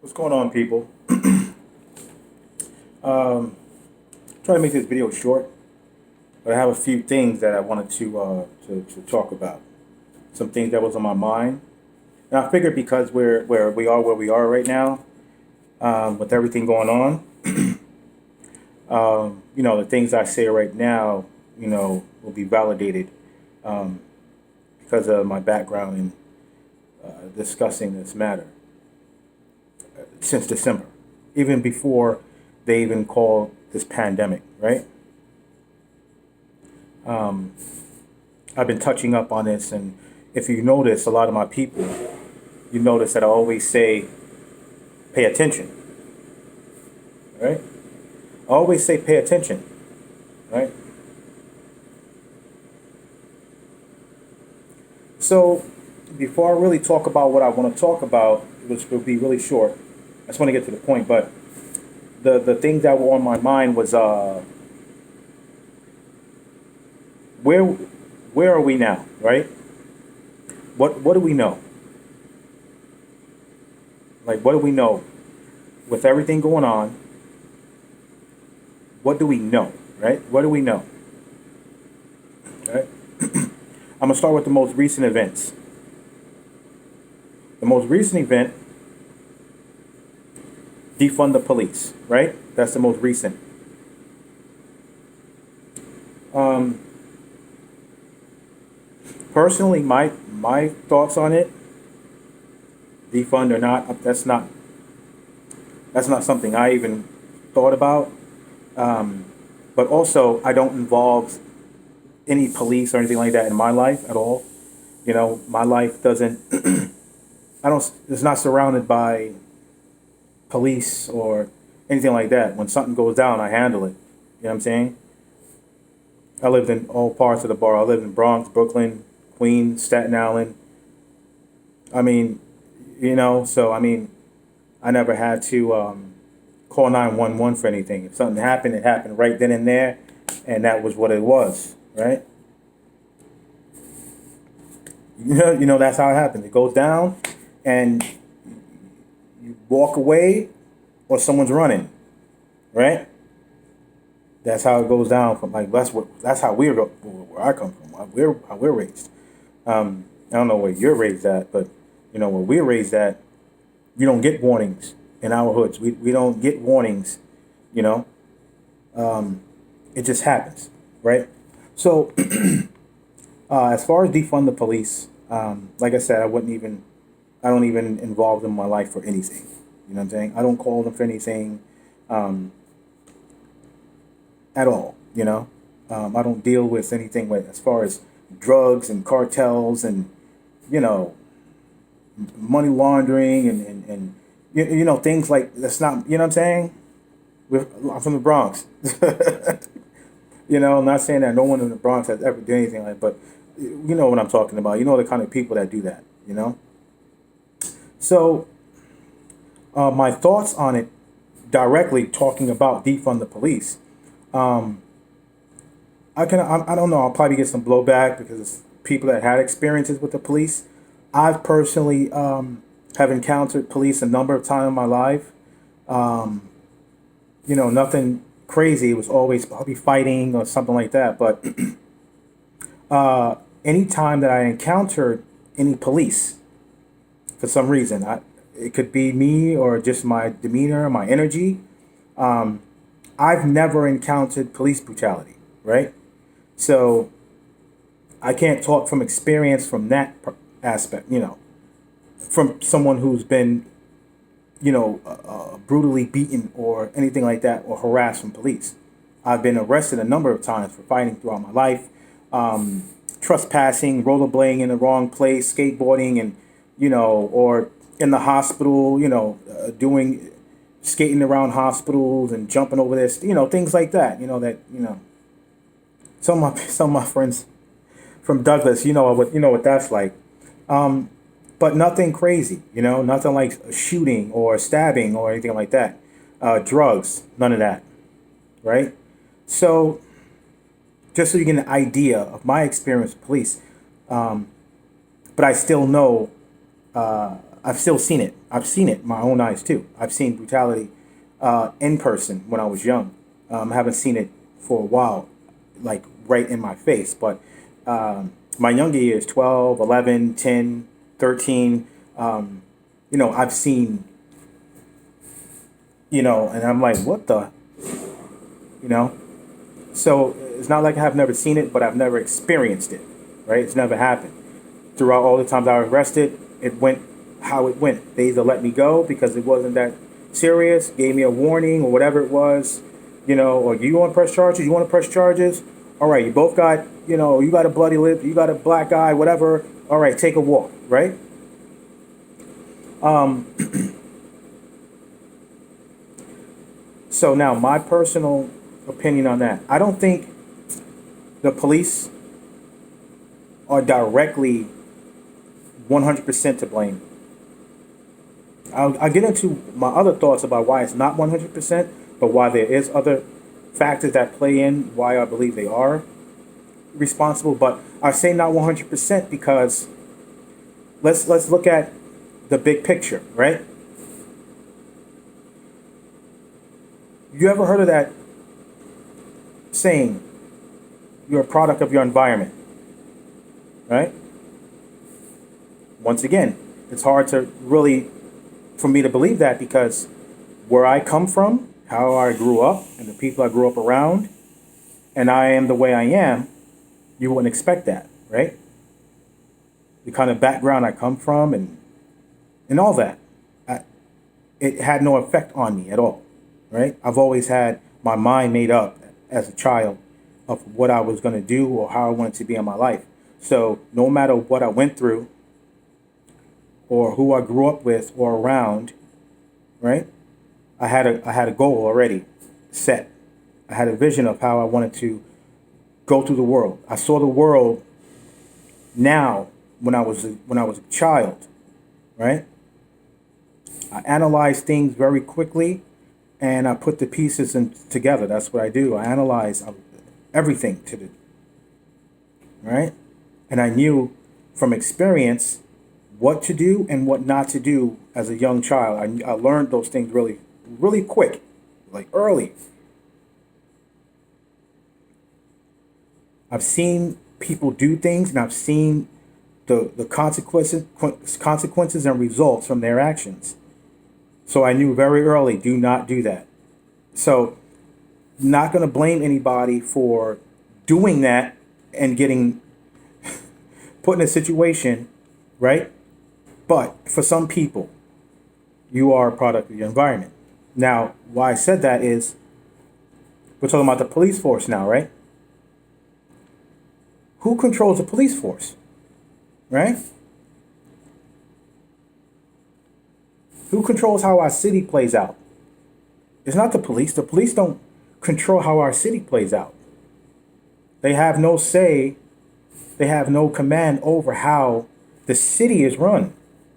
What's going on, people? Trying to make this video short, but I have a few things that I wanted to talk about. Some things that was on my mind, and I figured because where we are right now, with everything going on, the things I say right now, will be validated because of my background in discussing this matter since December, even before they even called this pandemic, right? I've been touching up on this, and if you notice, a lot of my people, you notice that I always say, pay attention, right? I always say, pay attention, right? So, before I really talk about what I want to talk about, which will be really short, I just want to get to the point, but the things that were on my mind was where where are we now, right? What do we know? Like, what do we know with everything going on? What do we know, right? What do we know? Right? I'm gonna start with the most recent events. The most recent event, defund the police, right? That's the most recent. Um, Personally, my thoughts on it, defund or not, that's not something I even thought about. But also, I don't involve any police or anything like that in my life at all. My life doesn't. I don't. It's not surrounded by police or anything like that. When something goes down, I handle it. You know what I'm saying? I lived in all parts of the borough. I lived in Bronx, Brooklyn, Queens, Staten Island. I mean, so I mean, I never had to call 911 for anything. If something happened, it happened right then and there, and that was what it was, right? That's how it happens. It goes down, and you walk away, or someone's running, right? That's how it goes down. From like that's how where I come from. How we're raised. I don't know where you're raised at, but where we're raised at, you don't get warnings in our hoods. We don't get warnings. You know, it just happens, right? So as far as defund the police, like I said, I don't even involve them in my life for anything. You know what I'm saying? I don't call them for anything at all. I don't deal with anything with as far as drugs and cartels and you know money laundering and things like that's not. You know what I'm saying? I'm from the Bronx. I'm not saying that no one in the Bronx has ever done anything like, but you know what I'm talking about. You know the kind of people that do that. So my thoughts on it, directly talking about defund the police. I don't know. I'll probably get some blowback because it's people that had experiences with the police. I've personally have encountered police a number of times in my life. Um, Nothing crazy. It was always probably fighting or something like that. But any time that I encountered any police, for some reason, it could be me or just my demeanor, my energy. Um, I've never encountered police brutality, right? So I can't talk from experience from that aspect, from someone who's been, brutally beaten or anything like that or harassed from police. I've been arrested a number of times for fighting throughout my life, um, trespassing, rollerblading in the wrong place, skateboarding, and, or in the hospital, doing skating around hospitals and jumping over this, things like that, some of my friends from Douglas, what that's like. Um, but nothing crazy, nothing like a shooting or stabbing or anything like that. Drugs, none of that, right? So just so you get an idea of my experience with police, but I still know I've still seen it. I've seen it in my own eyes too. I've seen brutality in person when I was young. I haven't seen it for a while, like right in my face. But my younger years, 12, 11, 10, 13, I've seen, and I'm like, what the, you know? So it's not like I have never seen it, but I've never experienced it, right? It's never happened. Throughout all the times I was arrested, it went how it went. They either let me go because it wasn't that serious, gave me a warning or whatever it was, or you want to press charges, you want to press charges? All right, you both got, you got a bloody lip, you got a black eye, whatever. All right, take a walk, right? So now my personal opinion on that. I don't think the police are directly 100% to blame. I'll get into my other thoughts about why it's not 100%, but why there is other factors that play in why I believe they are responsible. But I say not 100% because let's look at the big picture, right? You ever heard of that saying, you're a product of your environment, right? Once again, it's hard to really, for me to believe that because where I come from, how I grew up, and the people I grew up around, and I am the way I am, you wouldn't expect that, right? The kind of background I come from and all that, it had no effect on me at all, right? I've always had my mind made up as a child of what I was going to do or how I wanted to be in my life. So no matter what I went through or who I grew up with or around, right? I had a goal already set. I had a vision of how I wanted to go through the world. I saw the world now when I was a child, right? I analyzed things very quickly and I put the pieces together. That's what I do. I analyze everything right? And I knew from experience what to do and what not to do as a young child. I learned those things really, really quick, like early. I've seen people do things and I've seen the consequences and results from their actions. So I knew very early, do not do that. So not going to blame anybody for doing that and getting put in a situation, right? But for some people, you are a product of your environment. Now, why I said that is we're talking about the police force now, right? Who controls the police force, right? Who controls how our city plays out? It's not the police. The police don't control how our city plays out. They have no say. They have no command over how the city is run.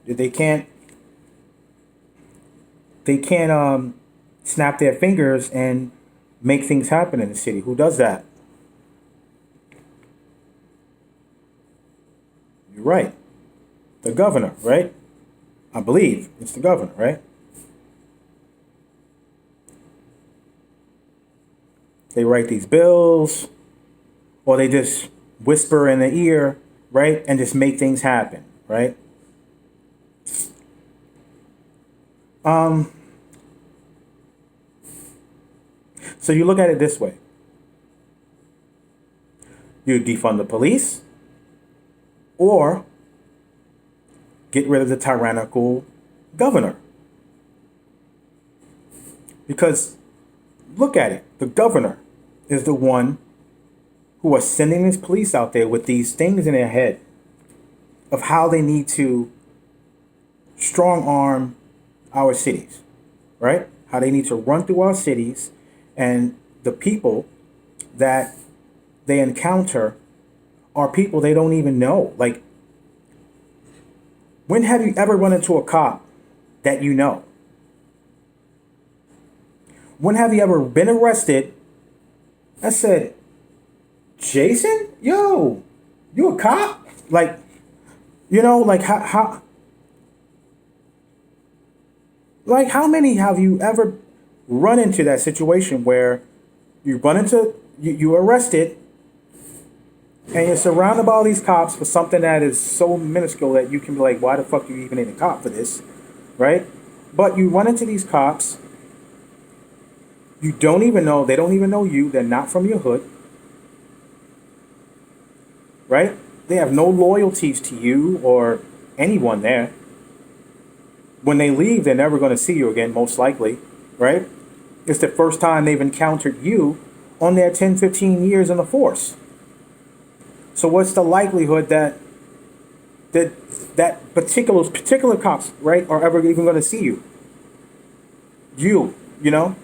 They can't snap their fingers and make things happen in the city. Who does that? You're right. The governor, right? I believe it's the governor, right? They write these bills, or they just whisper in the ear, right? And just make things happen, right? So you look at it this way. You defund the police, or get rid of the tyrannical governor. Because look at it. The governor is the one who are sending his police out there with these things in their head of how they need to strong arm our cities, right? How they need to run through our cities, and the people that they encounter are people they don't even know. Like, when have you ever run into a cop that you know? When have you ever been arrested and said, Jason, yo, you a cop? Like, like how Like, how many have you ever run into that situation where you're arrested and you're surrounded by all these cops for something that is so minuscule that you can be like, why the fuck do you even need a cop for this, right? But you run into these cops, you don't even know, they don't even know you, they're not from your hood, right? They have no loyalties to you or anyone there. When they leave, they're never going to see you again, most likely, right? It's the first time they've encountered you on their 10, 15 years in the force. So what's the likelihood that particular cops, right, are ever even going to see you? You know?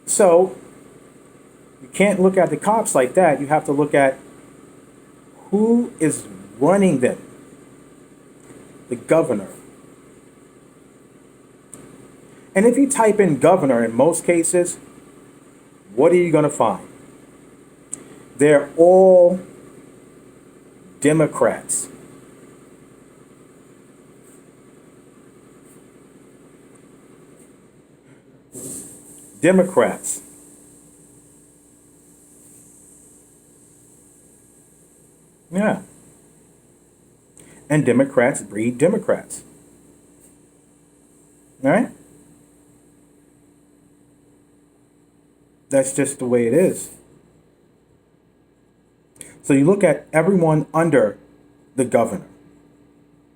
So you can't look at the cops like that. You have to look at who is running them. The governor. And if you type in governor in most cases, what are you going to find? They're all Democrats. Democrats. Yeah. And Democrats breed Democrats. All right? That's just the way it is. So you look at everyone under the governor,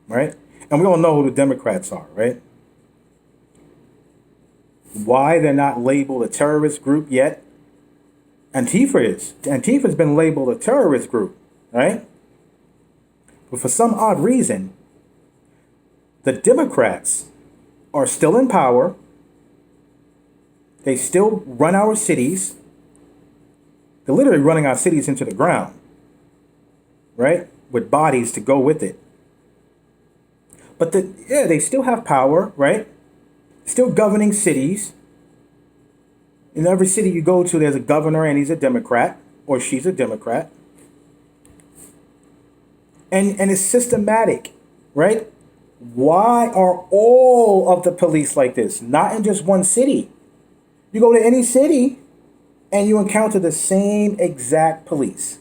right? And we all know who the Democrats are, right? Why they're not labeled a terrorist group yet? Antifa is. Antifa's been labeled a terrorist group, right? But for some odd reason, the Democrats are still in power. They still run our cities. They're literally running our cities into the ground, right? With bodies to go with it. But they still have power, right? Still governing cities. In every city you go to, there's a governor and he's a Democrat or she's a Democrat. And it's systematic, right? Why are all of the police like this? Not in just one city. You go to any city and you encounter the same exact police.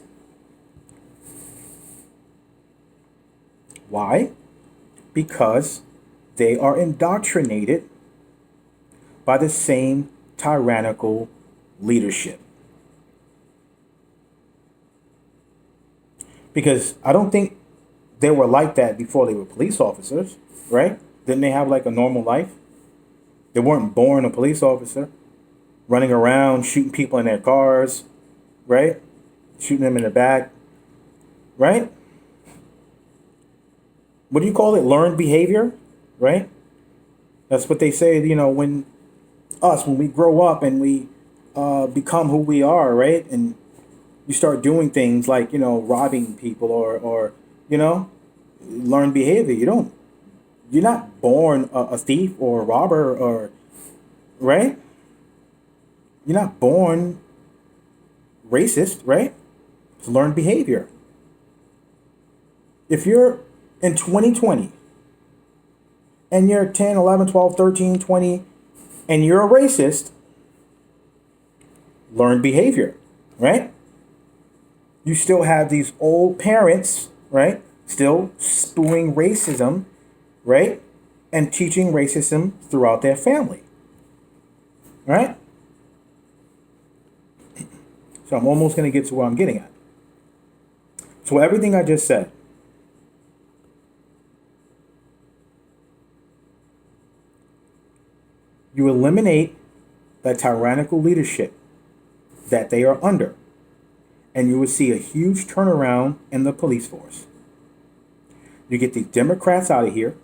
Why? Because they are indoctrinated by the same tyrannical leadership. Because I don't think they were like that before they were police officers, right? Didn't they have like a normal life? They weren't born a police officer, running around shooting people in their cars, right? Shooting them in the back, right? What do you call it? Learned behavior, right? That's what they say, when we grow up and we become who we are, right? And you start doing things like, robbing people or learn behavior. You're not born a thief or a robber or, right? You're not born racist, right? It's learned behavior. If you're in 2020 and you're 10, 11, 12, 13, 20, and you're a racist, learned behavior, right? You still have these old parents, right? Still spewing racism, right? And teaching racism throughout their family, right? So I'm almost going to get to where I'm getting at. So everything I just said, you eliminate that tyrannical leadership that they are under, and you will see a huge turnaround in the police force. You get the Democrats out of here.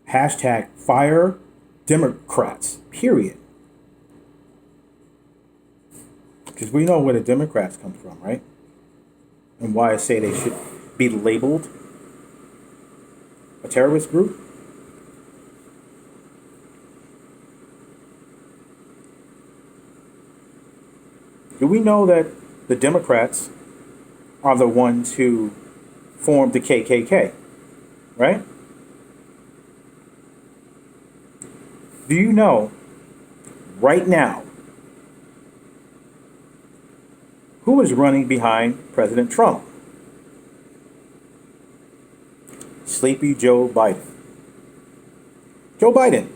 Hashtag fire Democrats, period. Because we know where the Democrats come from, right? And why I say they should be labeled a terrorist group. Do we know that the Democrats are the ones who formed the KKK, right? Do you know right now who is running behind President Trump? Sleepy Joe Biden. Joe Biden.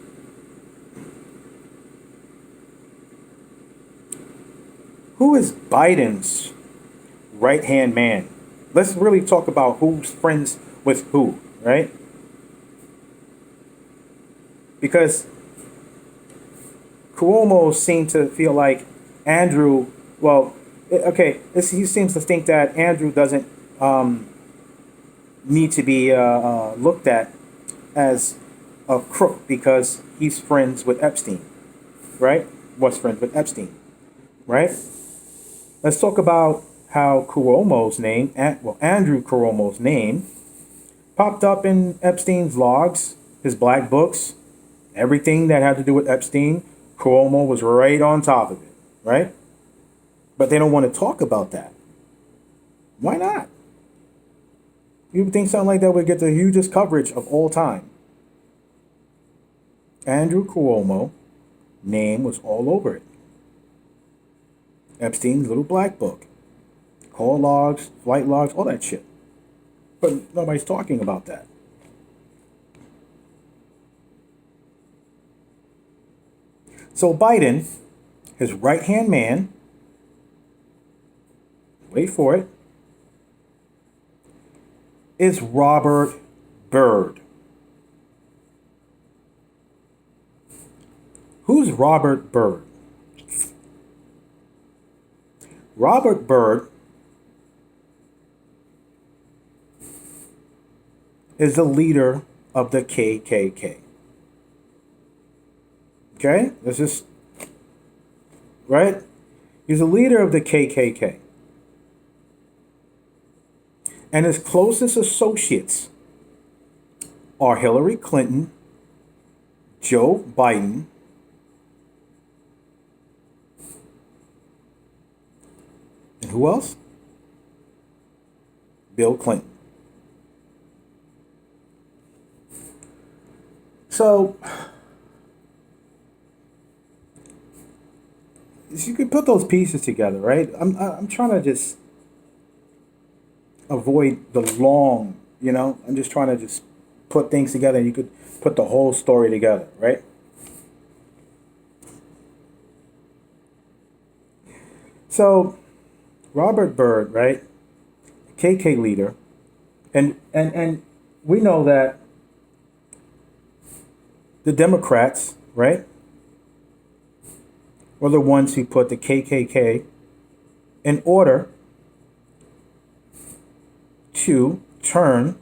Who is Biden's right-hand man? Let's really talk about who's friends with who, right? Because Cuomo seemed to feel like Andrew, well, okay, he seems to think that Andrew doesn't need to be looked at as a crook because he's friends with Epstein, right? Was friends with Epstein, right? Let's talk about how Cuomo's name, Andrew Cuomo's name, popped up in Epstein's logs, his black books, everything that had to do with Epstein. Cuomo was right on top of it, right? But they don't want to talk about that. Why not? You would think something like that would get the hugest coverage of all time. Andrew Cuomo name was all over it. Epstein's little black book. Call logs, flight logs, all that shit. But nobody's talking about that. So Biden, his right-hand man, wait for it, is Robert Byrd. Who's Robert Byrd? Robert Byrd is the leader of the KKK. Okay? This is, right? He's the leader of the KKK. And his closest associates are Hillary Clinton, Joe Biden, and who else? Bill Clinton. So, you can put those pieces together, right? I'm trying to just avoid the long, I'm just trying to just put things together. You could put the whole story together, right? So, Robert Byrd, right? KK leader, and we know that the Democrats, right, were the ones who put the KKK in order to turn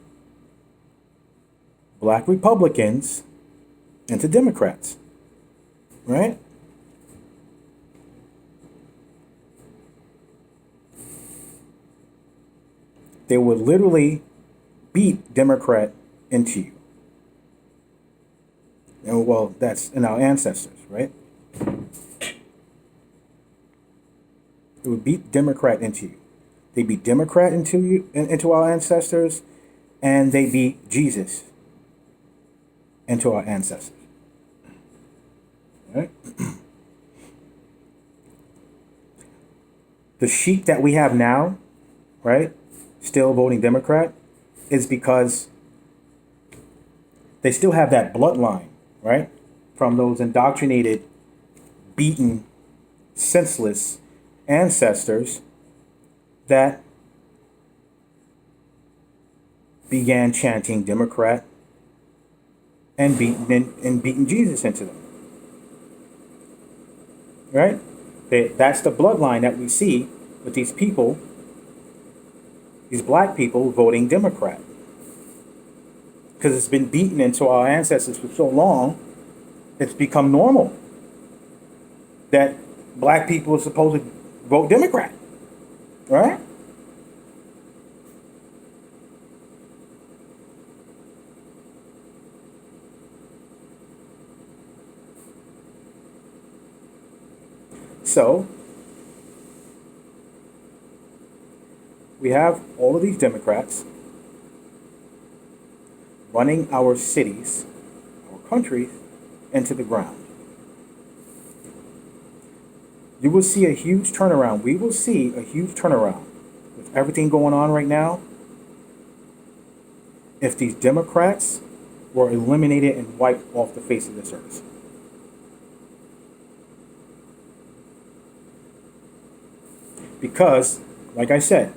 black Republicans into Democrats, right? They would literally beat Democrat into you. And well, that's in our ancestors, right? It would beat Democrat into you. They beat Democrat into you, into our ancestors, and they beat Jesus into our ancestors. Right? The sheep that we have now, right, still voting Democrat, is because they still have that bloodline, right, from those indoctrinated, beaten, senseless ancestors that began chanting Democrat and beating Jesus into them. Right? That's the bloodline that we see with these people, these black people voting Democrat. Because it's been beaten into our ancestors for so long, it's become normal that black people are supposed to vote Democrat. Right? So, we have all of these Democrats, running our cities, our countries, into the ground. You will see a huge turnaround. We will see a huge turnaround with everything going on right now if these Democrats were eliminated and wiped off the face of this earth. Because, like I said,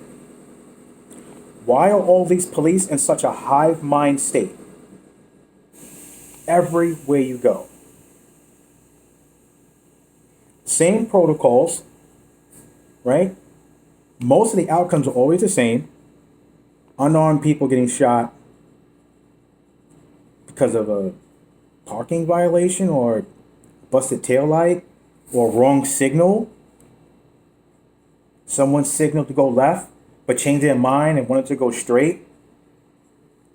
why are all these police in such a hive mind state? Everywhere you go. Same protocols, right? Most of the outcomes are always the same. Unarmed people getting shot because of a parking violation or busted taillight or wrong signal. Someone signaled to go left but changed their mind and wanted to go straight. And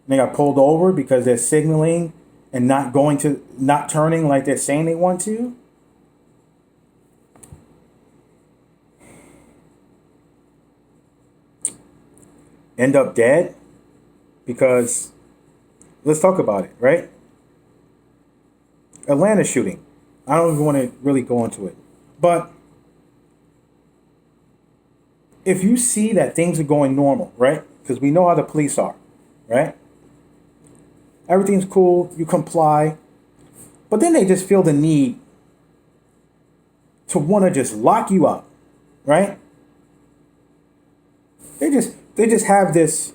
they got pulled over because they're signaling and not turning like they're saying they want to. End up dead because, let's talk about it, right? Atlanta shooting. I don't even want to really go into it. But if you see that things are going normal, right? Because we know how the police are, right? Everything's cool, you comply. But then they just feel the need to want to just lock you up, right? They just have this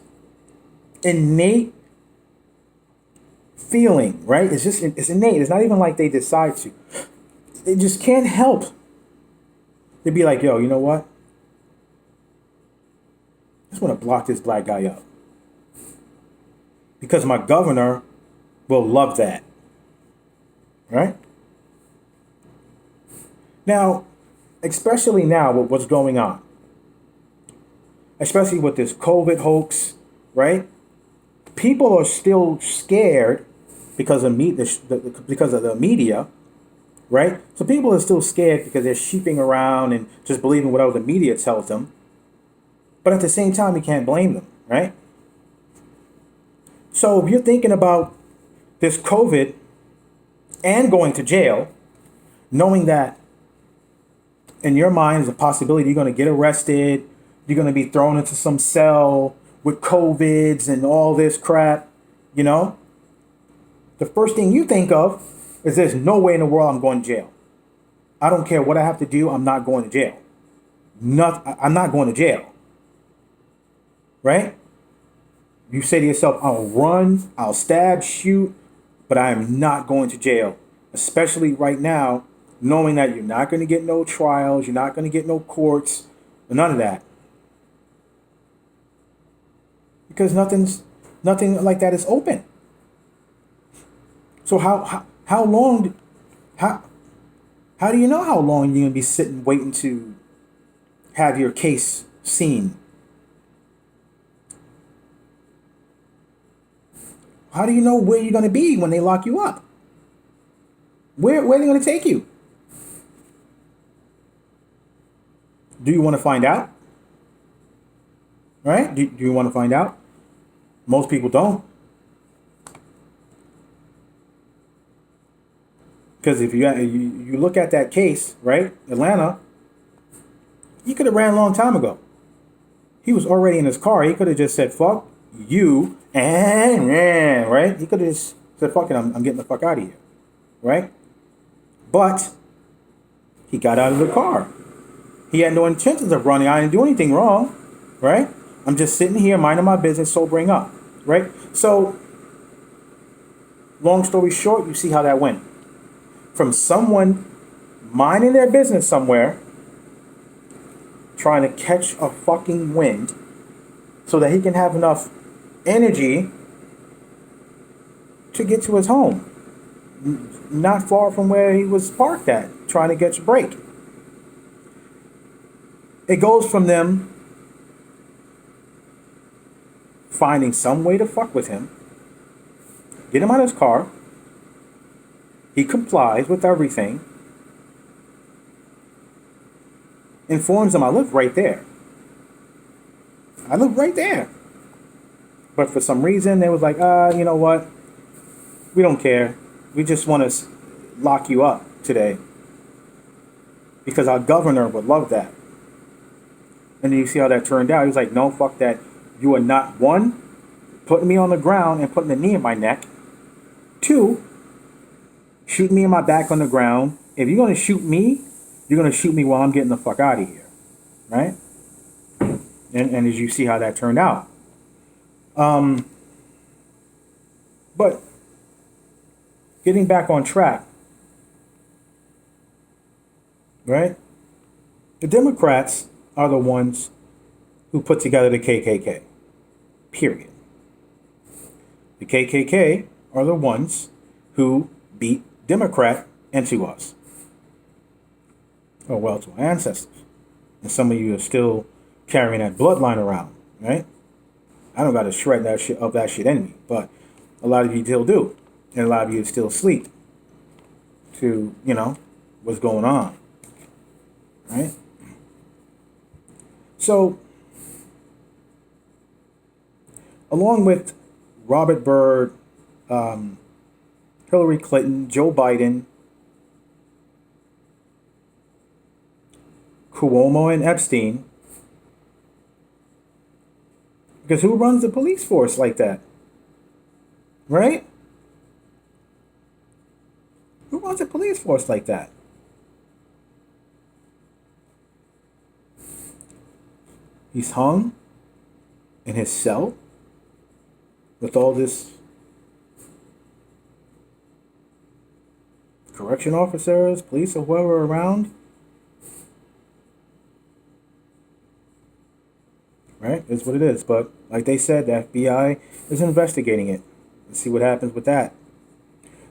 innate feeling, right? It's innate. It's not even like they decide to. They just can't help. They'd be like, yo, you know what? I just want to block this black guy up. Because my governor will love that. Right? Now, especially now with what's going on, especially with this COVID hoax, right? People are still scared because of the media, right? So people are still scared because they're sheeping around and just believing whatever the media tells them. But at the same time, you can't blame them, right? So if you're thinking about this COVID and going to jail, knowing that in your mind is a possibility you're going to get arrested, you're going to be thrown into some cell with COVIDs and all this crap, you know, the first thing you think of is there's no way in the world I'm going to jail. I don't care what I have to do. I'm not going to jail. I'm not going to jail. Right? You say to yourself, I'll run, I'll stab, shoot, but I am not going to jail. Especially right now, knowing that you're not going to get no trials, you're not going to get no courts, none of that. Because nothing like that is open. So how long do you know how long you're going to be sitting waiting to have your case seen? How do you know where you're going to be when they lock you up? Where are they going to take you? Do you want to find out? Right? Do you want to find out? Most people don't. Because if you look at that case, right? Atlanta, he could have ran a long time ago. He was already in his car. He could have just said, fuck you, and ran, right? He could have just said, fuck it, I'm getting the fuck out of here, right? But he got out of the car. He had no intentions of running. I didn't do anything wrong, right? I'm just sitting here minding my business, sobering up, right? So, long story short, you see how that went. From someone minding their business somewhere, trying to catch a fucking wind so that he can have enough energy to get to his home. Not far from where he was parked at, trying to catch a break. It goes from them finding some way to fuck with him, get him out of his car, he complies with everything, informs them, I live right there. I live right there. But for some reason, they was like, you know what? We don't care. We just want to lock you up today because our governor would love that. And then you see how that turned out. He was like, no, fuck that. You are not, one, putting me on the ground and putting a knee in my neck. Two, shooting me in my back on the ground. If you're going to shoot me, you're going to shoot me while I'm getting the fuck out of here. Right? And as you see how that turned out. But getting back on track, right? The Democrats are the ones who put together the KKK. Period. The KKK are the ones who beat Democrat into us. Oh, well, to our ancestors. And some of you are still carrying that bloodline around, right? I don't got to shred that shit in me, but a lot of you still do. And a lot of you still sleep to, what's going on, right? So, along with Robert Byrd, Hillary Clinton, Joe Biden, Cuomo, and Epstein, because who runs the police force like that? Right? Who runs a police force like that? He's hung in his cell with all this correction officers, police, or whoever around. Right? It's what it is. But like they said, the FBI is investigating it. Let's see what happens with that.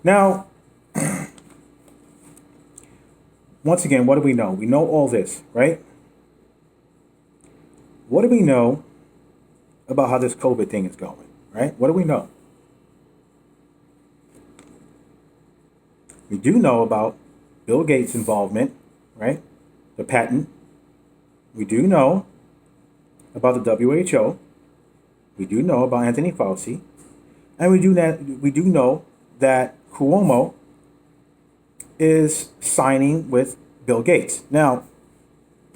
Now, once again, what do we know? We know all this, right? What do we know about how this COVID thing is going, right? What do we know? We do know about Bill Gates' involvement, right? The patent. We do know about the WHO. We do know about Anthony Fauci. And we do know that Cuomo is signing with Bill Gates. Now,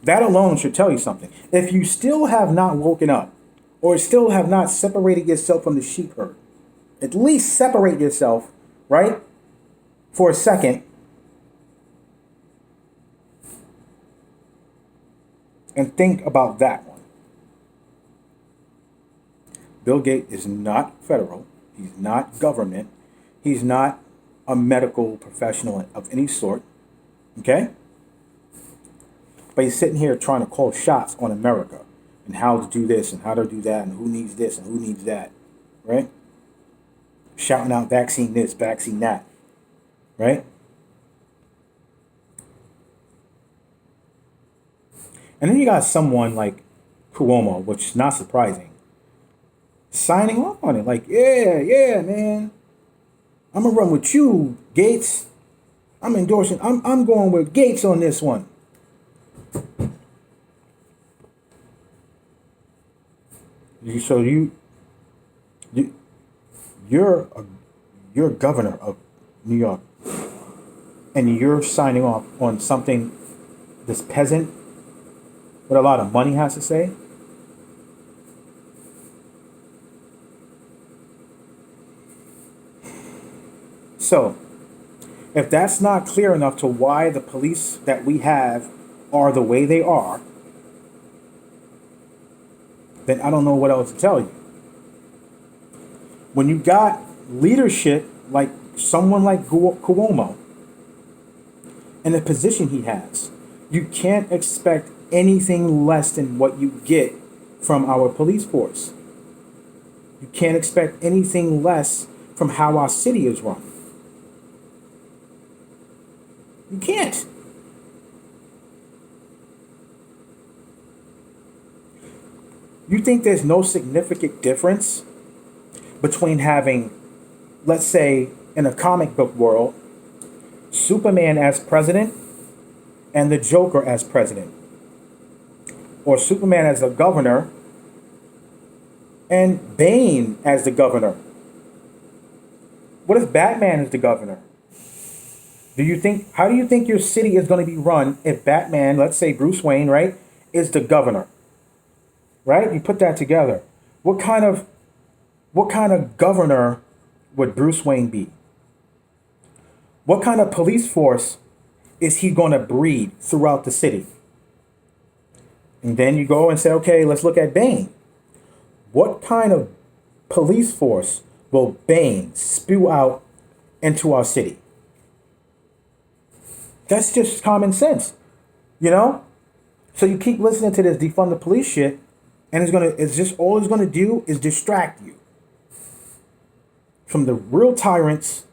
that alone should tell you something. If you still have not woken up or still have not separated yourself from the sheep herd, at least separate yourself, right, for a second and think about that one. Bill Gates is not federal. He's not government. He's not a medical professional of any sort. Okay? But he's sitting here trying to call shots on America and how to do this and how to do that and who needs this and who needs that. Right? Shouting out vaccine this, vaccine that. Right? And then you got someone like Cuomo, which is not surprising, signing off on it. Like, yeah, man. I'm going to run with you, Gates. I'm endorsing. I'm going with Gates on this one. You're governor of New York, and you're signing off on something this peasant with a lot of money has to say. So, if that's not clear enough to why the police that we have are the way they are, then I don't know what else to tell you. When you got leadership like someone like Cuomo and the position he has, you can't expect anything less than what you get from our police force. You can't expect anything less from how our city is run. You can't. You think there's no significant difference between having, let's say, in a comic book world, Superman as president and the Joker as president? Or Superman as a governor and Bane as the governor? What if Batman is the governor? How do you think your city is going to be run if Batman, let's say Bruce Wayne, right, is the governor? Right? You put that together. What kind of governor would Bruce Wayne be? What kind of police force is he going to breed throughout the city? And then you go and say, okay, let's look at Bane. What kind of police force will Bane spew out into our city? That's just common sense, you know? So you keep listening to this defund the police shit, and it's just all it's gonna do is distract you from the real tyrants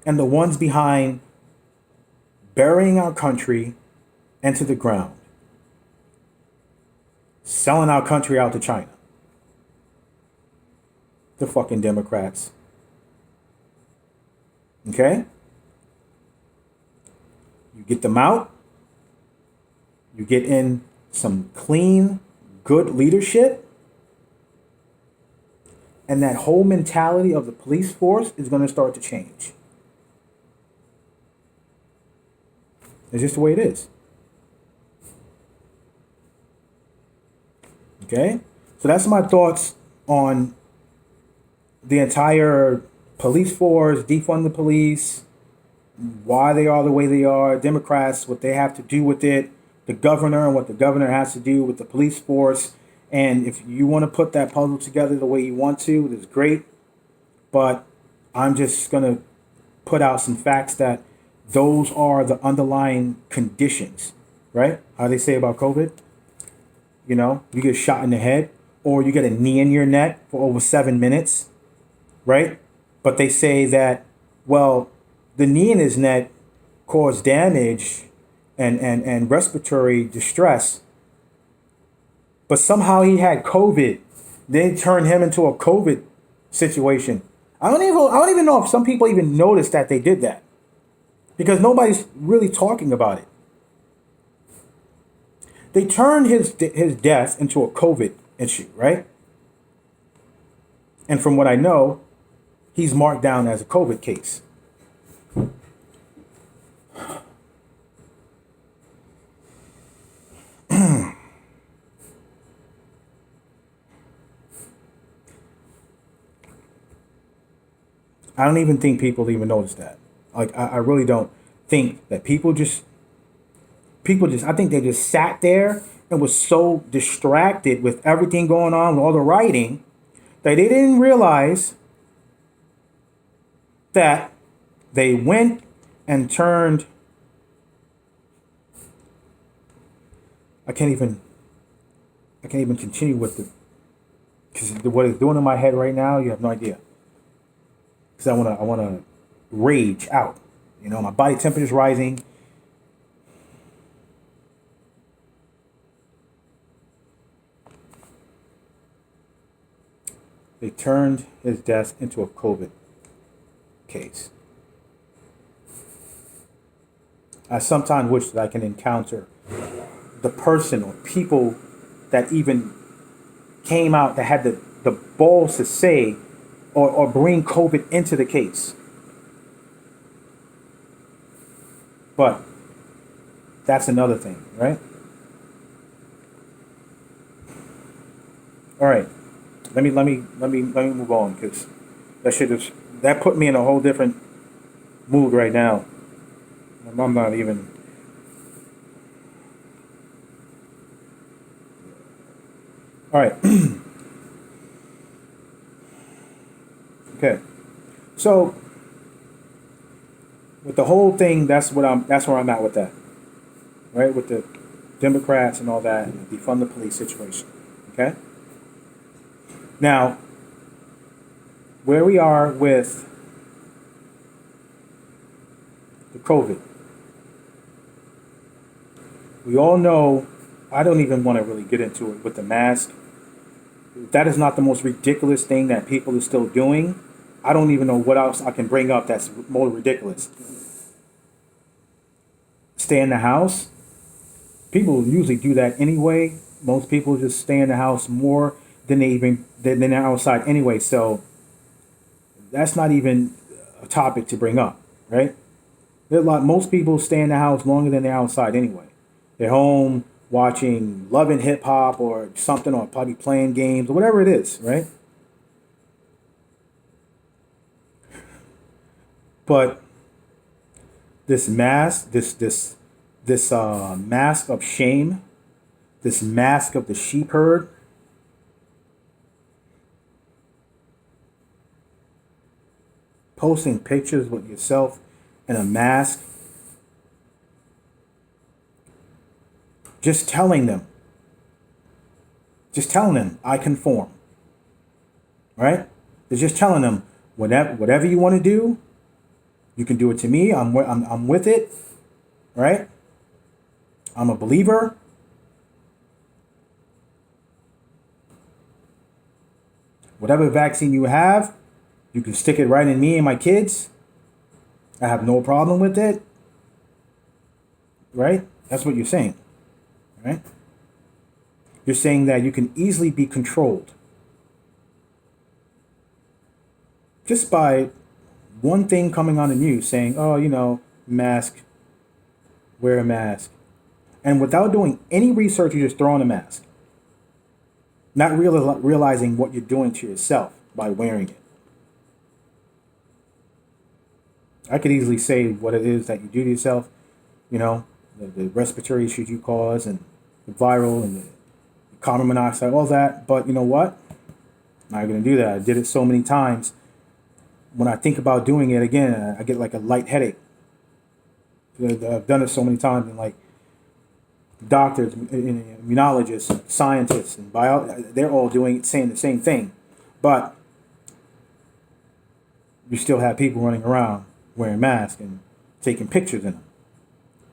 and the ones behind burying our country into the ground, selling our country out to China. The fucking Democrats. Okay? You get them out. You get in some clean, good leadership. And that whole mentality of the police force is going to start to change. It's just the way it is. Okay? So that's my thoughts on the entire police force, defund the police, why they are the way they are, Democrats, what they have to do with it, the governor and what the governor has to do with the police force. And if you want to put that puzzle together the way you want to, that's great. But I'm just going to put out some facts that those are the underlying conditions, right? How they say about COVID. You know, you get shot in the head or you get a knee in your neck for over 7 minutes, right? But they say that, well, the knee in his neck caused damage and respiratory distress, but somehow he had COVID. They turned him into a COVID situation. I don't even know if some people even noticed that they did that, because nobody's really talking about it. They turned his death into a COVID issue, right? And from what I know, he's marked down as a COVID case. I don't even think people even notice that. Like, I really don't think that people just, I think they just sat there and was so distracted with everything going on, with all the writing, that they didn't realize that they went and turned, I can't even continue with the, because what it's doing in my head right now, you have no idea. Because I wanna rage out. You know, my body temperature's rising. They turned his death into a COVID case. I sometimes wish that I can encounter the person or people that even came out that had the balls to say or bring COVID into the case. But that's another thing, right? All right. Let me move on, because that put me in a whole different mood right now. I'm not even. All right. Okay. So with the whole thing, that's where I'm at with that. Right? With the Democrats and all that, and the defund the police situation. Okay? Now, where we are with the COVID, we all know, I don't even want to really get into it with the mask. That is not the most ridiculous thing that people are still doing. I don't even know what else I can bring up that's more ridiculous. Stay in the house. People usually do that anyway. Most people just stay in the house more then they're outside anyway. So that's not even a topic to bring up, right? Most people stay in the house longer than they're outside anyway. They're home watching Love and Hip Hop or something, or probably playing games or whatever it is, right? But this mask, this mask of shame, this mask of the sheep herd, posting pictures with yourself in a mask, just telling them, I conform, right? They're just telling them, whatever you want to do, you can do it to me. I'm with it, right? I'm a believer. Whatever vaccine you have, you can stick it right in me and my kids. I have no problem with it, right? That's what you're saying, right? You're saying that you can easily be controlled just by one thing coming on the news saying, oh, mask, wear a mask. And without doing any research, you just throw on a mask. Not realizing what you're doing to yourself by wearing it. I could easily say what it is that you do to yourself, the respiratory issues you cause, and the viral and the carbon monoxide, all that. But you know what? I'm not going to do that. I did it so many times. When I think about doing it again, I get like a light headache. I've done it so many times, and like doctors, immunologists, scientists, and they're all saying the same thing. But you still have people running around wearing masks and taking pictures in them,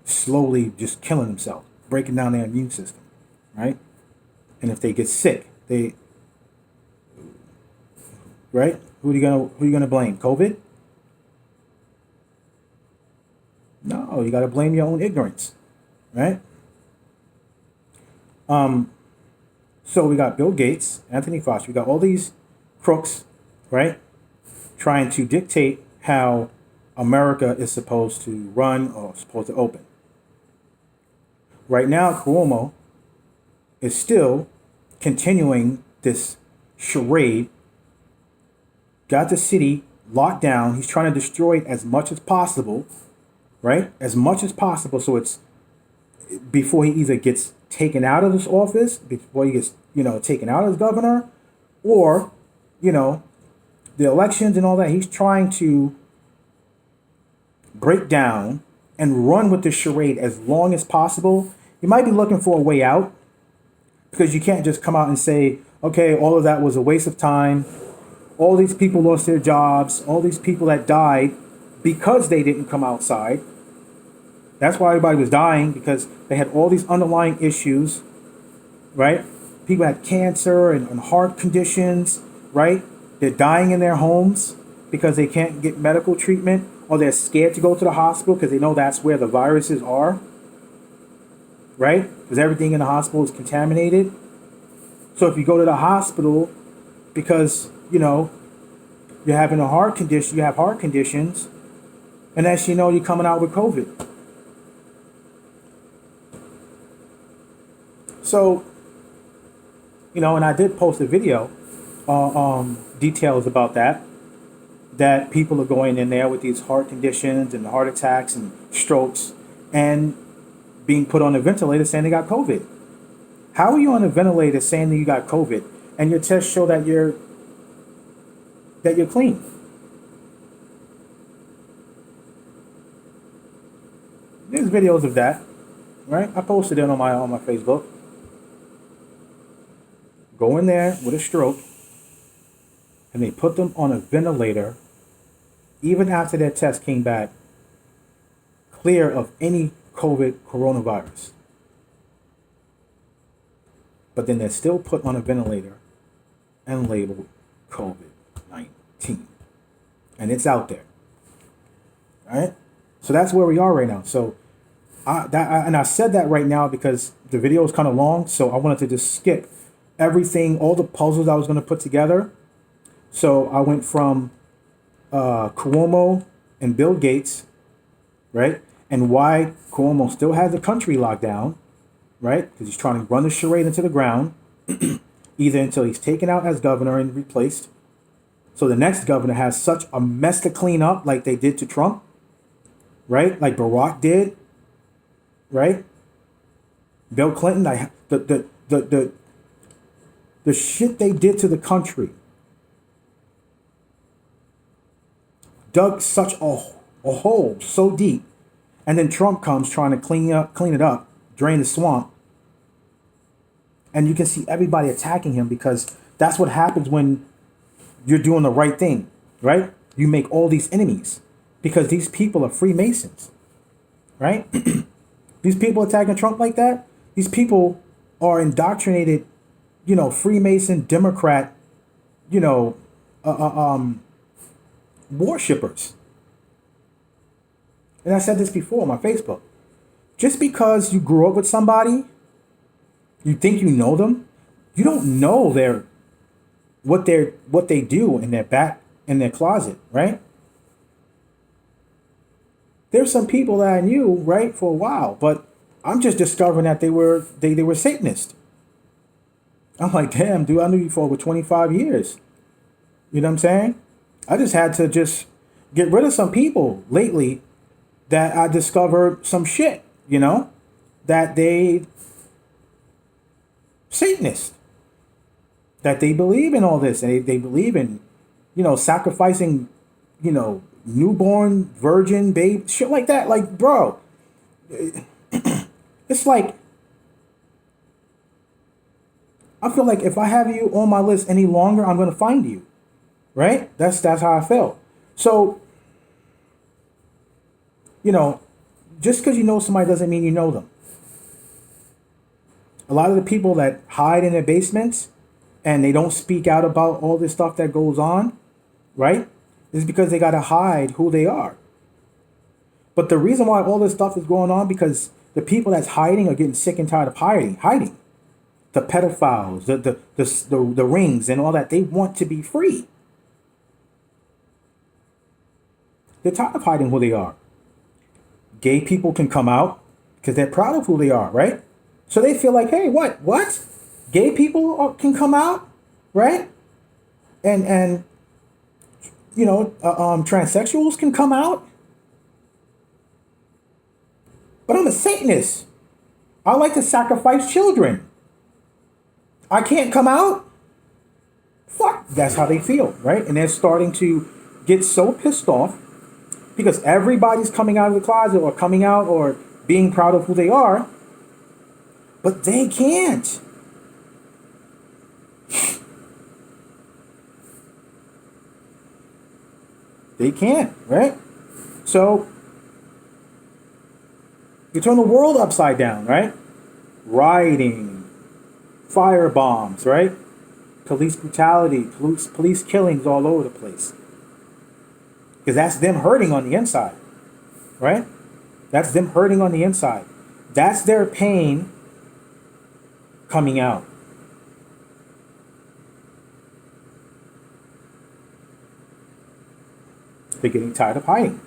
slowly just killing themselves, breaking down their immune system, right? And if they get sick, right? Who are you gonna blame? COVID? No, you gotta blame your own ignorance, right? So we got Bill Gates, Anthony Fauci, we got all these crooks, right? Trying to dictate how America is supposed to run or supposed to open. Right now, Cuomo is still continuing this charade, got the city locked down. He's trying to destroy it as much as possible, right? As much as possible, so it's before he either gets taken out of this office, before he gets, taken out as governor, or, the elections and all that. He's trying to break down and run with this charade as long as possible. You might be looking for a way out, because you can't just come out and say, okay, all of that was a waste of time. All these people lost their jobs. All these people that died because they didn't come outside. That's why everybody was dying, because they had all these underlying issues, right? People had cancer and heart conditions, right? They're dying in their homes because they can't get medical treatment, or they're scared to go to the hospital because they know that's where the viruses are, right? Because everything in the hospital is contaminated. So if you go to the hospital because, you're having a heart condition, you have heart conditions, and as you know, you're coming out with COVID. So, and I did post a video, details about that people are going in there with these heart conditions and heart attacks and strokes and being put on a ventilator saying they got COVID. How are you on a ventilator saying that you got COVID and your tests show that you're clean? There's videos of that, right? I posted it on my Facebook. Go in there with a stroke, and they put them on a ventilator, even after their test came back clear of any coronavirus. But then they're still put on a ventilator and labeled COVID-19. And it's out there. Right? So that's where we are right now. So I said that right now because the video is kind of long, so I wanted to just skip everything, all the puzzles I was going to put together. So I went from Cuomo and Bill Gates, right? And why Cuomo still has the country locked down, right? Because he's trying to run the charade into the ground, either until he's taken out as governor and replaced. So the next governor has such a mess to clean up like they did to Trump, right? Like Barack did, right? Bill Clinton, the shit they did to the country dug such a hole so deep, and then Trump comes trying to clean it up, drain the swamp, and you can see everybody attacking him because that's what happens when you're doing the right thing, right? You make all these enemies because these people are Freemasons, right? These people attacking Trump like that, these people are indoctrinated, Freemason, Democrat, worshippers. And I said this before on my Facebook. Just because you grew up with somebody, you think you know them, you don't know what they do in their closet, right? There's some people that I knew, right, for a while, but I'm just discovering that they were Satanists. I'm like, damn, dude, I knew you for over 25 years. You know what I'm saying? I just had to get rid of some people lately that I discovered some shit, that they Satanists, that they believe in all this, and they believe in, sacrificing, newborn virgin babe, shit like that. Like, bro, it's like, I feel like if I have you on my list any longer, I'm going to find you, right? That's how I felt. So, just because you know somebody doesn't mean you know them. A lot of the people that hide in their basements and they don't speak out about all this stuff that goes on, right, is because they got to hide who they are. But the reason why all this stuff is going on, because the people that's hiding are getting sick and tired of hiding. The pedophiles, the rings and all that, they want to be free. They're tired of hiding who they are. Gay people can come out because they're proud of who they are, right? So they feel like, hey, what? Gay people can come out, right? And transsexuals can come out. But I'm a Satanist. I like to sacrifice children. I can't come out. Fuck. That's how they feel, right? And they're starting to get so pissed off because everybody's coming out of the closet or coming out or being proud of who they are, but they can't. They can't, right? So you turn the world upside down, right? Rioting, fire bombs, right? Police brutality, police killings all over the place. Because that's them hurting on the inside, right? That's them hurting on the inside. That's their pain coming out. They're getting tired of hiding.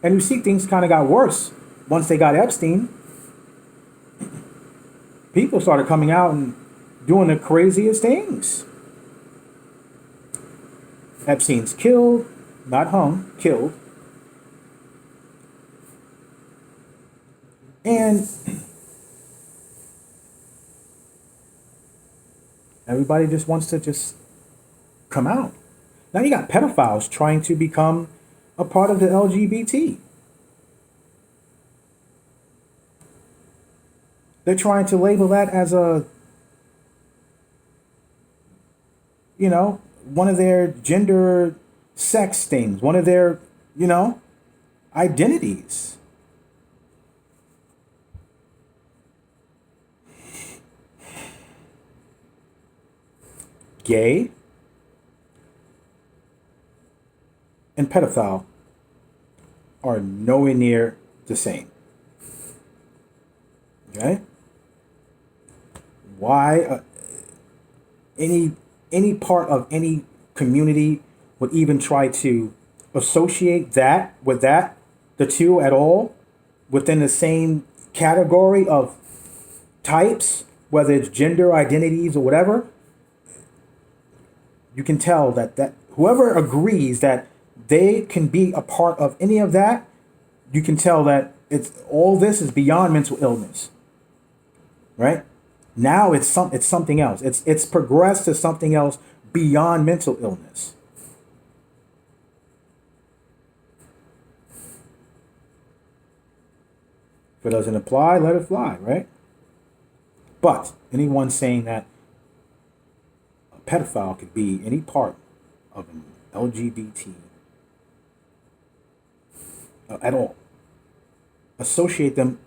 And you see things kind of got worse once they got Epstein. People started coming out and doing the craziest things. Epstein's killed, not hung, killed. And everybody just wants to come out. Now you got pedophiles trying to become a part of the LGBT. They're trying to label that as one of their gender sex things, one of their, identities. Gay and pedophile are nowhere near the same. Okay? why any any part of any community would even try to associate that with that, the two at all, within the same category of types, whether it's gender identities or whatever. You can tell that whoever agrees that they can be a part of any of that, you can tell that it's all this is beyond mental illness, right? Now it's something else. It's progressed to something else beyond mental illness. If it doesn't apply, let it fly, right? But anyone saying that a pedophile could be any part of an LGBT at all, associate them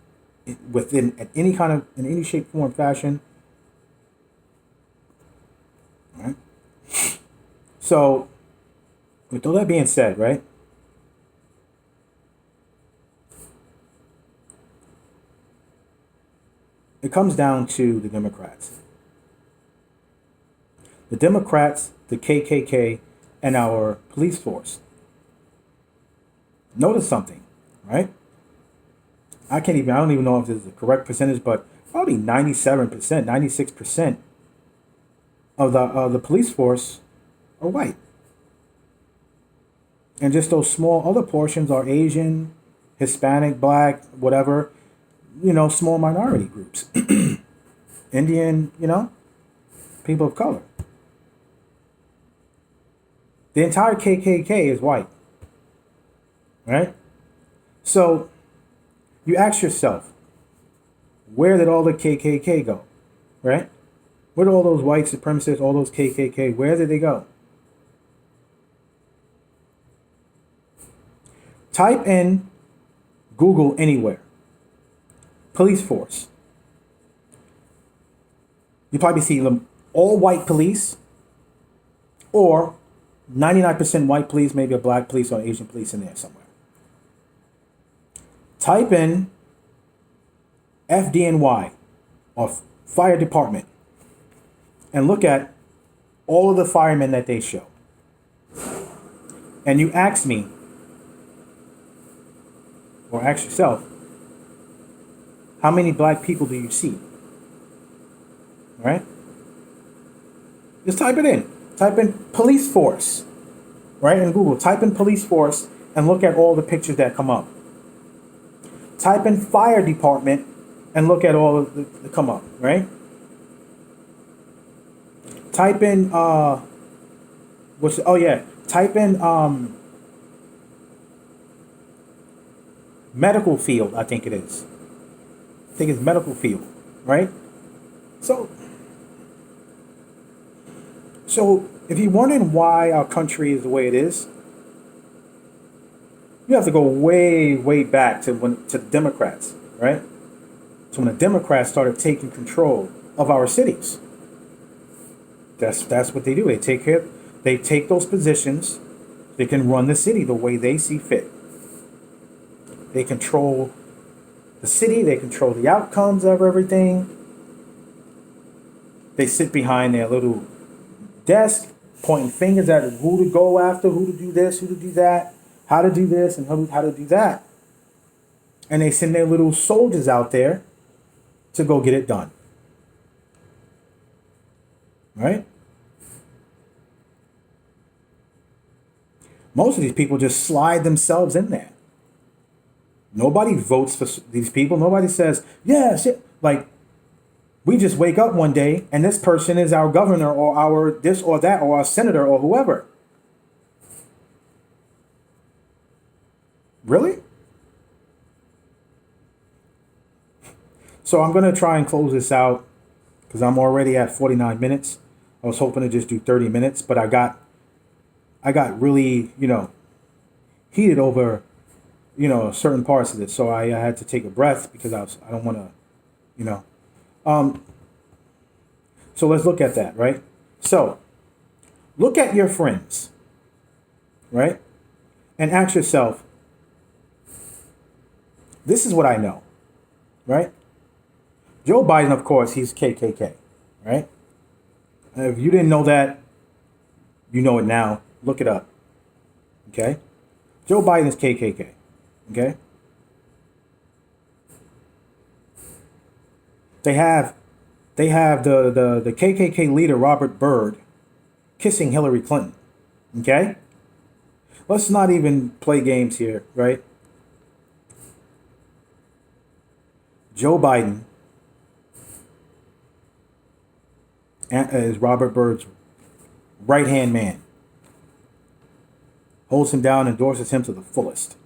within at any kind of in any shape, form, fashion. All right. So, with all that being said, right? It comes down to the Democrats. The Democrats, the KKK, and our police force. Notice something, right? I don't even know if this is the correct percentage, but probably 97%, 96% of the police force are white. And just those small other portions are Asian, Hispanic, Black, whatever, small minority groups. Indian, people of color. The entire KKK is white, right? So you ask yourself, where did all the KKK go, right? Where did all those white supremacists, all those KKK, where did they go? Type in Google anywhere. Police force. You probably see them all white police or 99% white police, maybe a black police or Asian police in there somewhere. Type in FDNY or fire department and look at all of the firemen that they show. And you ask me, or ask yourself, how many black people do you see? Right? Just type it in. Type in police force, right? In Google, type in police force and look at all the pictures that come up. Type in fire department and look at all of the come up, right? Type in type in medical field, I think it is. I think it's medical field, right? So if you're wondering why our country is the way it is, you have to go way, way back to the Democrats, right? So when the Democrats started taking control of our cities. That's what they do. They take those positions, they can run the city the way they see fit. They control the city, they control the outcomes of everything. They sit behind their little desk, pointing fingers at who to go after, who to do this, who to do that, how to do this, and how to do that. And they send their little soldiers out there to go get it done. Right? Most of these people just slide themselves in there. Nobody votes for these people. Nobody says, yeah, shit. Like, we just wake up one day and this person is our governor or our this or that or our senator or whoever. Really? So I'm going to try and close this out because I'm already at 49 minutes. I was hoping to just do 30 minutes, but I got really, heated over, certain parts of it. So I had to take a breath because I don't want to, so let's look at that, right? So look at your friends, right? And ask yourself, this is what I know, right? Joe Biden, of course, he's KKK, right? If you didn't know that, you know it now. Look it up. Okay? Joe Biden is KKK. Okay? They have the KKK leader Robert Byrd kissing Hillary Clinton. Okay? Let's not even play games here, right? Joe Biden is Robert Byrd's right-hand man. Holds him down, endorses him to the fullest.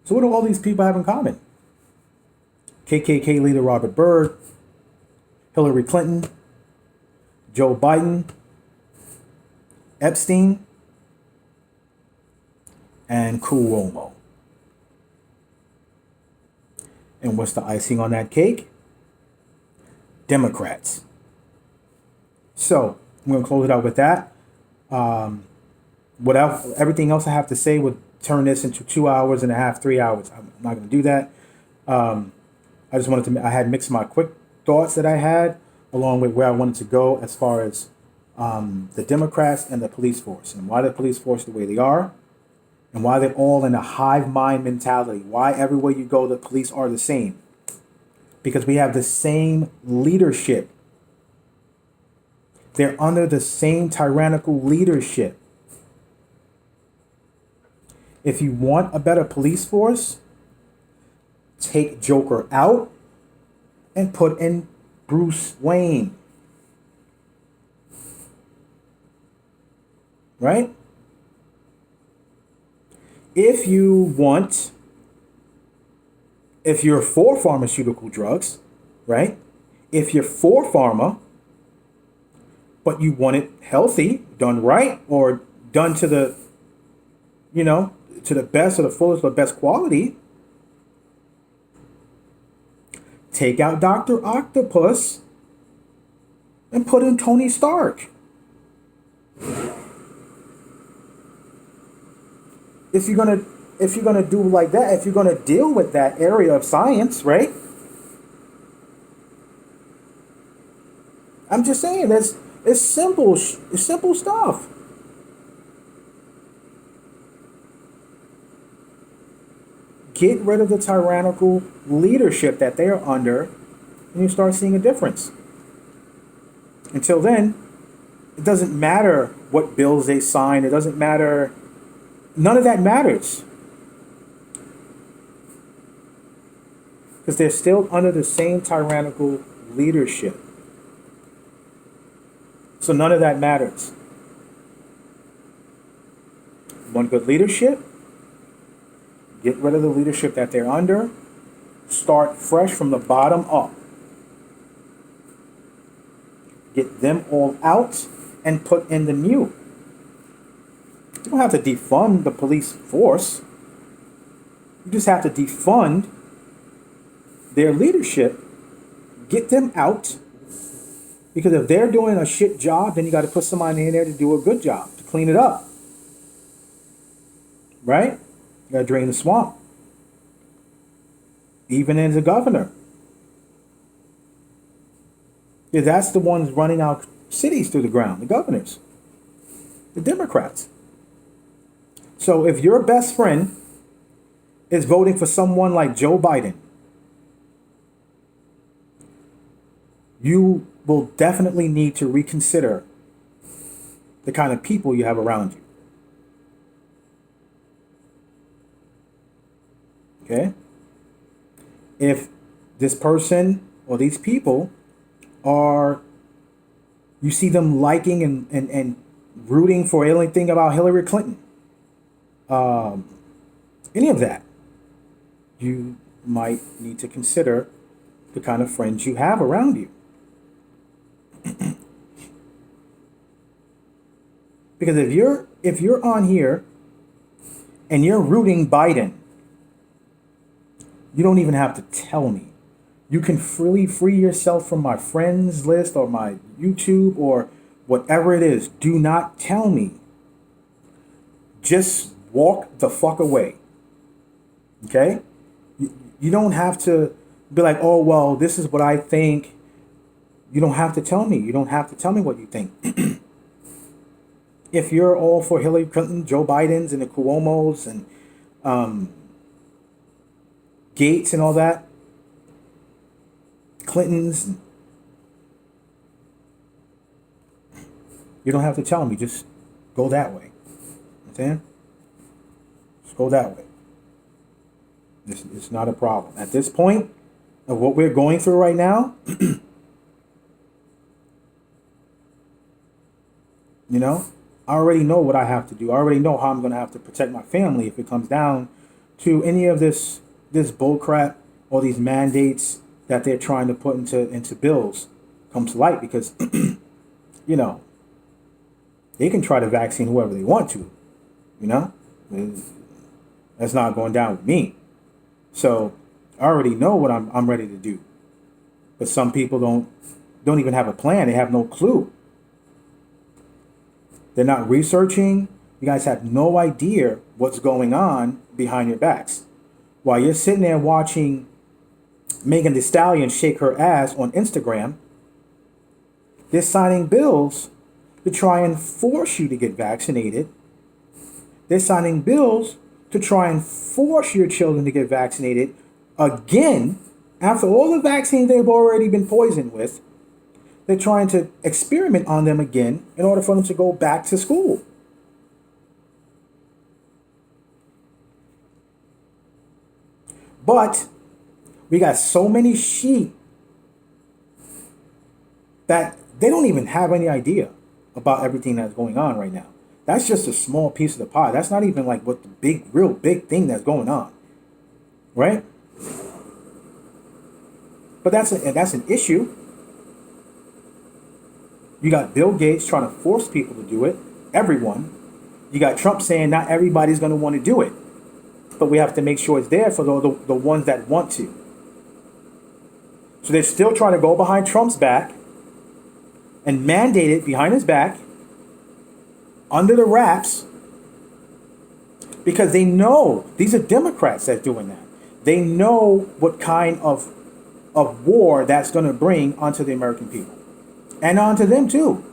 So what do all these people have in common? KKK leader Robert Byrd, Hillary Clinton, Joe Biden, Epstein, and Cuomo. And what's the icing on that cake? Democrats. So I'm going to close it out with that. Everything else I have to say would turn this into 2 hours and a half, 3 hours. I'm not going to do that. I just wanted to. I had mixed my quick thoughts that I had along with where I wanted to go as far as the Democrats and the police force, and why the police force the way they are, and why they're all in a hive mind mentality. Why everywhere you go, the police are the same. Because we have the same leadership. They're under the same tyrannical leadership. If you want a better police force, take Joker out and put in Bruce Wayne. Right? If you're for pharmaceutical drugs, right? If you're for pharma, but you want it healthy, done right, or done to the, to the best or the fullest or best quality, take out Dr. Octopus and put in Tony Stark. If you're gonna do like that, if you're gonna deal with that area of science, right? I'm just saying, it's simple stuff. Get rid of the tyrannical leadership that they are under, and you start seeing a difference. Until then, it doesn't matter what bills they sign. It doesn't matter. None of that matters. Because they're still under the same tyrannical leadership. So none of that matters. Want good leadership? Get rid of the leadership that they're under. Start fresh from the bottom up. Get them all out and put in the new. You don't have to defund the police force. You just have to defund their leadership. Get them out. Because if they're doing a shit job, then you got to put somebody in there to do a good job, to clean it up. Right? You got to drain the swamp. Even as a governor. Yeah, that's the ones running our cities through the ground, the governors, the Democrats. So if your best friend is voting for someone like Joe Biden, you will definitely need to reconsider the kind of people you have around you. Okay? If this person or these people you see them liking and rooting for anything about Hillary Clinton, any of that, you might need to consider the kind of friends you have around you. Because if you're on here and you're rooting Biden, you don't even have to tell me. You can freely free yourself from my friends list or my YouTube or whatever it is. Do not tell me. Just walk the fuck away. Okay? You don't have to be like, oh, well, this is what I think. You don't have to tell me. You don't have to tell me what you think. If you're all for Hillary Clinton, Joe Biden's, and the Cuomos, and Gates and all that, Clintons, you don't have to tell me. Just go that way. You know what I'm saying? Just go that way. It's not a problem. At this point of what we're going through right now, you know, I already know what I have to do. I already know how I'm going to have to protect my family if it comes down to any of this bull crap or these mandates that they're trying to put into bills come to light, because you know, they can try to vaccine whoever they want to, you know. That's not going down with me. So I already know what I'm ready to do. But some people don't even have a plan. They have no clue. They're not researching. You guys have no idea what's going on behind your backs. While you're sitting there watching Megan Thee Stallion shake her ass on Instagram, they're signing bills to try and force you to get vaccinated. They're signing bills to try and force your children to get vaccinated again after all the vaccines they've already been poisoned with. They're trying to experiment on them again in order for them to go back to school. But we got so many sheep that they don't even have any idea about everything that's going on right now. That's just a small piece of the pie. That's not even like what the real big thing that's going on, right? But that's an issue. You got Bill Gates trying to force people to do it. Everyone. You got Trump saying not everybody's going to want to do it, but we have to make sure it's there for the ones that want to. So they're still trying to go behind Trump's back and mandate it behind his back, under the wraps, because they know these are Democrats that's doing that. They know what kind of war that's going to bring onto the American people. And onto them too.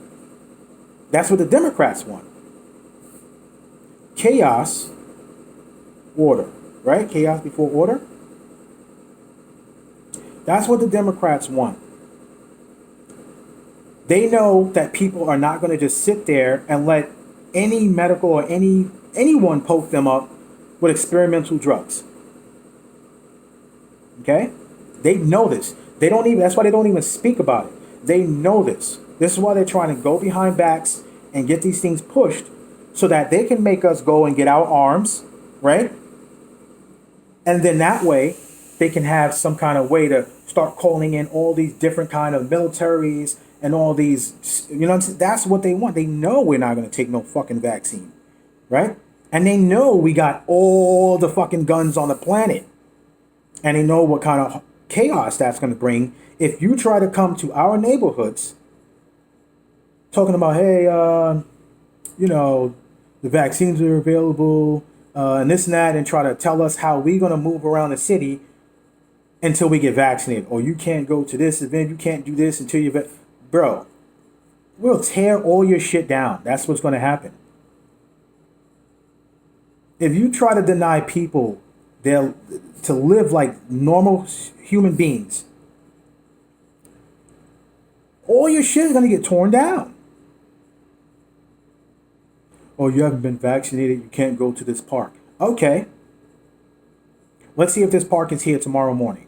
That's what the Democrats want. Chaos, order, right? Chaos before order. That's what the Democrats want. They know that people are not going to just sit there and let any medical or anyone poke them up with experimental drugs. Okay? They know this. That's why they don't even speak about it. They know this. This is why they're trying to go behind backs and get these things pushed so that they can make us go and get our arms, right? And then that way they can have some kind of way to start calling in all these different kind of militaries and all these, you know what I'm saying? That's what they want. They know we're not going to take no fucking vaccine, right? And they know we got all the fucking guns on the planet. And they know what kind of chaos that's going to bring if you try to come to our neighborhoods talking about, hey, you know, the vaccines are available and this and that, and try to tell us how we're going to move around the city until we get vaccinated. Or you can't go to this event, you can't do this until you're Bro, we'll tear all your shit down. That's what's going to happen. If you try to deny people to live like normal human beings, all your shit is going to get torn down. Oh, you haven't been vaccinated, you can't go to this park. Okay. Let's see if this park is here tomorrow morning.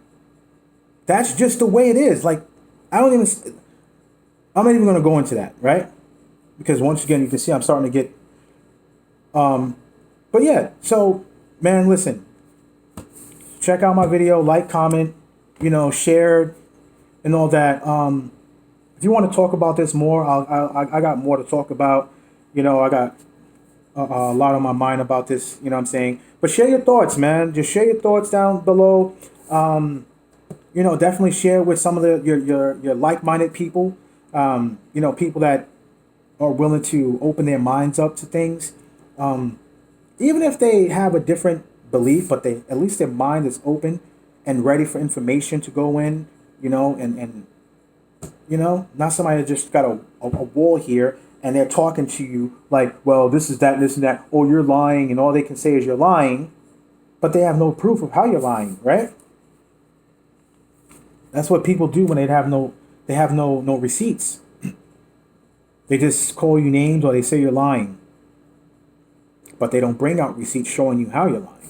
That's just the way it is. Like, I'm not even going to go into that, right? Because once again, you can see I'm starting to get, but yeah, so, man, listen, check out my video, like, comment, you know, share, and all that. If you want to talk about this more, I got more to talk about. You know, I got a lot on my mind about this, you know what I'm saying? But share your thoughts, man. Just share your thoughts down below. You know, definitely share with some of your like-minded people. You know, people that are willing to open their minds up to things. Even if they have a different belief, but at least their mind is open. and ready for information to go in, and not somebody that just got a wall here and they're talking to you like, well, this is that, this and that, oh, you're lying, and all they can say is you're lying, but they have no proof of how you're lying, right? That's what people do when they have no receipts. They just call you names or they say you're lying, but they don't bring out receipts showing you how you're lying,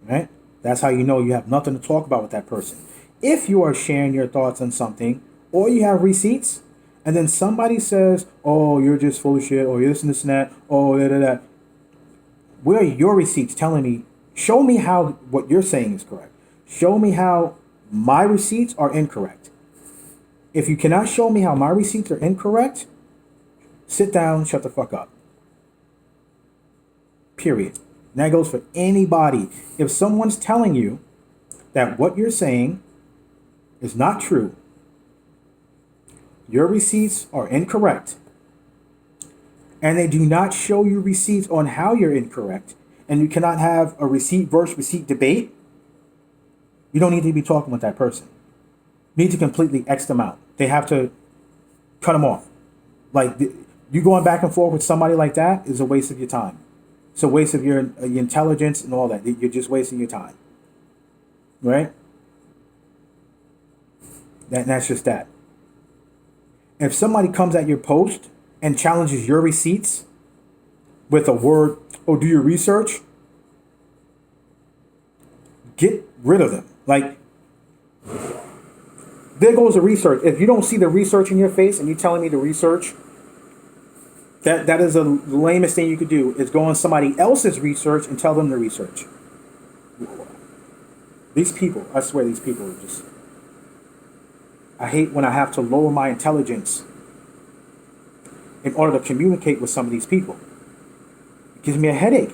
right? That's how you know you have nothing to talk about with that person. If you are sharing your thoughts on something, or you have receipts, and then somebody says, oh, you're just full of shit, or you're this and this and that, oh, da. Where are your receipts telling me, show me how what you're saying is correct. Show me how my receipts are incorrect. If you cannot show me how my receipts are incorrect, sit down, shut the fuck up. Period. And that goes for anybody. If someone's telling you that what you're saying is not true, your receipts are incorrect, and they do not show you receipts on how you're incorrect, and you cannot have a receipt versus receipt debate, you don't need to be talking with that person. You need to completely X them out. They have to cut them off. Like, you going back and forth with somebody like that is a waste of your time. It's a waste of your intelligence and all that. You're just wasting your time. Right? That's just that. If somebody comes at your post and challenges your receipts with a word, oh, do your research, get rid of them. Like, there goes the research. If you don't see the research in your face and you're telling me to research, that is the lamest thing you could do, is go on somebody else's research and tell them to research. These people, I swear, these people are just... I hate when I have to lower my intelligence in order to communicate with some of these people. It gives me a headache.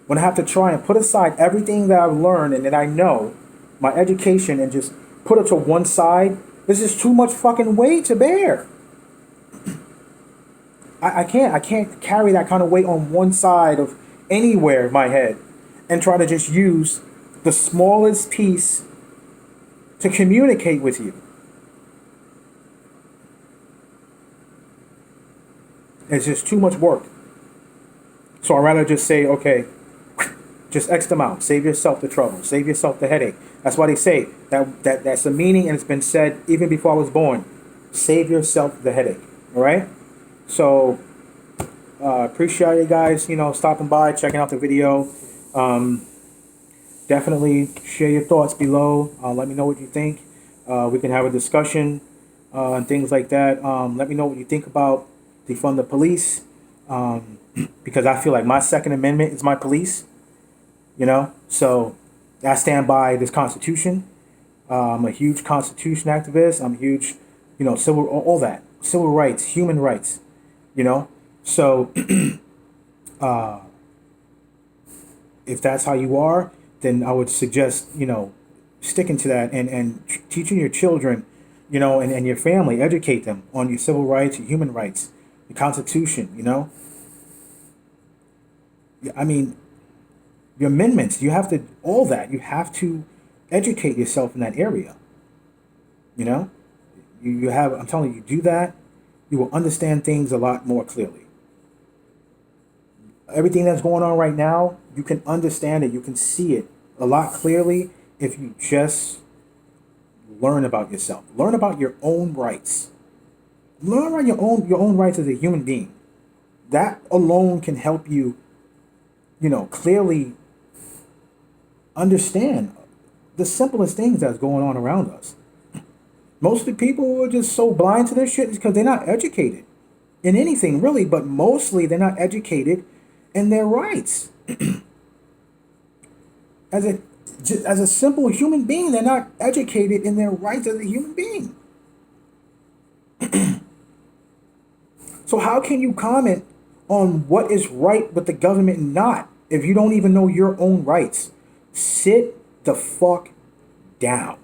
When I have to try and put aside everything that I've learned and that I know, my education, and just put it to one side, this is too much fucking weight to bear. I can't carry that kind of weight on one side of anywhere in my head and try to just use the smallest piece to communicate with you. It's just too much work. So I'd rather just say, okay, just X them out. Save yourself the trouble. Save yourself the headache. That's why they say that's the meaning, and it's been said even before I was born. Save yourself the headache. All right? So appreciate you guys, stopping by, checking out the video. Definitely share your thoughts below. Let me know what you think. We can have a discussion and things like that. Let me know what you think about defund the police, because I feel like my Second Amendment is my police. So I stand by this Constitution. I'm a huge Constitution activist. I'm a huge, all that, civil rights, human rights. So if that's how you are, then I would suggest, sticking to that and teaching your children, and your family, educate them on your civil rights, your human rights, the Constitution, I mean, your amendments, you have to, all that, you have to educate yourself in that area. You have, I'm telling you, do that, you will understand things a lot more clearly. Everything that's going on right now, you can understand it, you can see it a lot clearly if you just learn about yourself. Learn about your own rights. Learn about your own rights as a human being. That alone can help you, clearly understand the simplest things that's going on around us. Most of the people are just so blind to this shit because they're not educated in anything really, but mostly they're not educated in their rights. As a simple human being, they're not educated in their rights as a human being. So how can you comment on what is right with the government and not if you don't even know your own rights? Sit the fuck down.